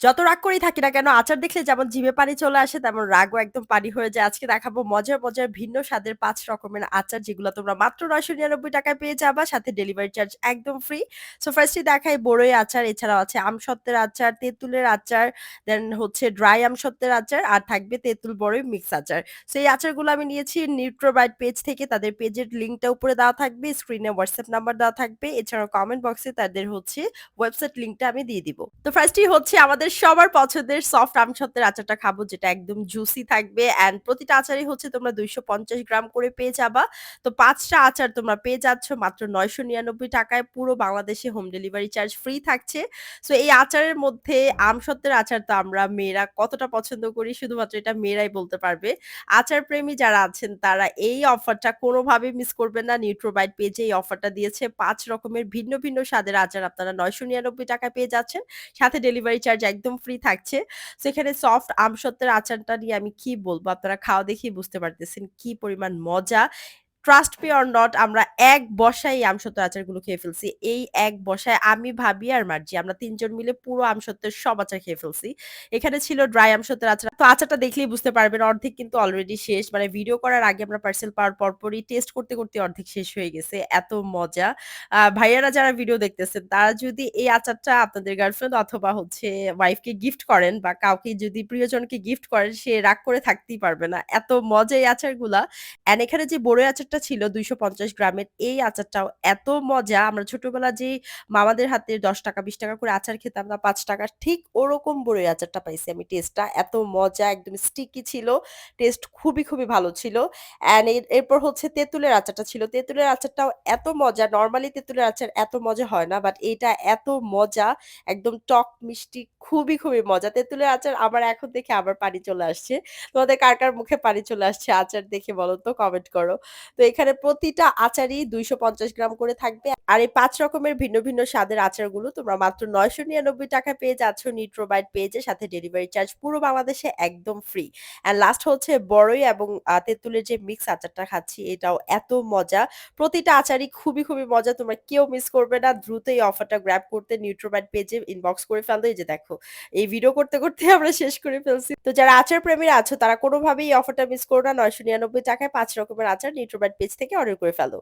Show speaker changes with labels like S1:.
S1: যত রাগ করেই থাকি না কেন, আচার দেখলে যেমন জিভে পানি চলে আসে, তেমন রাগও একদম পানি হয়ে যায়। আজকে দেখাবো মজার, মজার ভিন্ন স্বাদের ৫ রকমের আচার, যেগুলা তোমরা মাত্র ৳৯৯৯ টাকায় পেয়ে যাবা। সাথে ডেলিভারি চার্জ একদম ফ্রি। সো ফার্স্ট এই দেখাই বড়ই আচার, এছাড়াও আছে আমসত্ত্বের আচার, তেঁতুলের আচার, দেন হচ্ছে ড্রাই আমসত্ত্বের আচার, আর থাকবে তেঁতুল বড়ই মিক্স আচার। সো এই আচারগুলো আমি নিয়েছি নিউট্রোবাইট পেজ থেকে। তাদের পেজের লিঙ্কটা উপরে দেওয়া থাকবে, স্ক্রিনে WhatsApp নাম্বার দেওয়া থাকবে। এছাড়াও কমেন্ট বক্সে তাদের হচ্ছে ওয়েবসাইট লিংকটা আমি দিয়ে দিব। তো ফার্স্টেই হচ্ছে আমাদের সবার পছন্দের সফট আমসত্ত্বের আচারটা খাবো, যেটা একদম জুসি থাকবে অ্যান্ড প্রতিটা আচারই হচ্ছে তোমরা ২৫০ গ্রাম করে পেয়ে যাবা। তো ৫ টা আচার তোমরা পেয়ে যাচ্ছ মাত্র ৳৯৯৯ টাকায়। পুরো বাংলাদেশে হোম ডেলিভারি চার্জ ফ্রি থাকছে। সো এই আচারের মধ্যে আমসত্ত্বের আচার তো আমরা মেয়েরা কতটা পছন্দ করি, শুধুমাত্র এটা মেয়েরাই বলতে পারবে। আচার প্রেমী যারা আছেন তারা এই অফারটা কোনোভাবেই মিস করবেন না। নিউট্রোবাইট পেজে এই অফারটা দিয়েছে। ৫ রকমের ভিন্ন, ভিন্ন স্বাদের আচার আপনারা ৳৯৯৯ টাকায় পেয়ে যাচ্ছেন। সাথে ডেলিভারি চার্জ একদম ফ্রি থাকছে। সো এখানে সফট আমসত্ত্বের আচারটা নিয়ে আমি কি বলব? আপনারা খাওয়া দেখেই বুঝতে পারতেছেন কি পরিমাণ মজা। ট্রাস্ট মি অর নট, আমরা এক বসায় এই আমসত্ত্বের আচারগুলো খেয়ে ফেলছি। এই এক বসায় আমি, ভাবি আর মার্জি আমরা ৩ জন মিলে পুরো আমসত্ত্বের সব আচার খেয়ে ফেলছি। এখানে ছিল ড্রাই আমসত্ত্বের আচার। তো আচারটা দেখলেই বুঝতে পারবেন অর্ধেক কিন্তু অলরেডি শেষ। মানে ভিডিও করার আগে আমরা পার্সেল পাওয়ার পরপরই টেস্ট করতে, করতে অর্ধেক শেষ হয়ে গেছে। এত মজা। ভাইয়ারা যারা ভিডিও দেখতেছেন তারা যদি এই আচারটা আপনাদের গার্লফ্রেন্ড অথবা হচ্ছে ওয়াইফকে গিফট করেন বা কাউকে যদি প্রিয়জনকে গিফট করেন, সে রাগ করে থাকতেই পারবে না। এত মজা এই আচারগুলা। অ্যান্ড এখানে যে বড়ই আচারটা ছিল ২৫০ গ্রামের, এই আচারটাও এত মজা। আমরা ছোটবেলায় যেই মামাদের হাতে ৳১০ ৳২০ করে আচার খেতাম না, ৳৫ ঠিক ওরকম বড়ই আচারটা পাইছি আমি টেস্টটা। এত মজা, একদম স্টিকি ছিল। টেস্ট খুবই, খুবই ভালো ছিল। অ্যান্ড এরপর হচ্ছে তেঁতুলের আচারটা ছিল। তেঁতুলের আচারটাও এত মজা, নরমালি তেঁতুলের আচার এত মজা হয় না। বাট এইটা এত মজা, একদম টক মিষ্টি, খুবই, খুবই মজা। তেঁতুলের আচার আমার এখন দেখে আবার পানি চলে আসছে। তোমাদের কার, কার মুখে পানি চলে আসছে আচার দেখে বলো তো, কমেন্ট করো। তো এখানে প্রতিটা আচারই ২৫০ গ্রাম করে থাকবে। আর এই ৫ রকমের ভিন্ন, ভিন্ন স্বাদের আচারগুলো তোমরা মাত্র ৳৯৯৯ টাকায় পেয়ে যাচ্ছ নিউট্রোবাইট পেজে। সাথে ডেলিভারি চার্জ পুরো বাংলাদেশে একদম ফ্রি। অ্যান্ড লাস্ট হচ্ছে বড়ই এবং তেঁতুলের যে মিক্স আচারটা খাচ্ছি, এটাও এত মজা। প্রতিটা আচারই খুবই, খুবই মজা। তোমরা কেউ মিস করবে না। দ্রুত এই অফারটা গ্র্যাব করতে নিউট্রোবাইট পেজে ইনবক্স করে ফেলো। এই যে দেখো, এই ভিডিও করতে, করতে আমরা শেষ করে ফেলছি। তো যারা আচার প্রেমীরা আছো তারা কোনোভাবেই এই অফারটা মিস করো না। ৳৯৯৯ টাকায় ৫ রকমের আচার নিউট্রোবাইট পেজ থেকে অর্ডার করে ফেলো।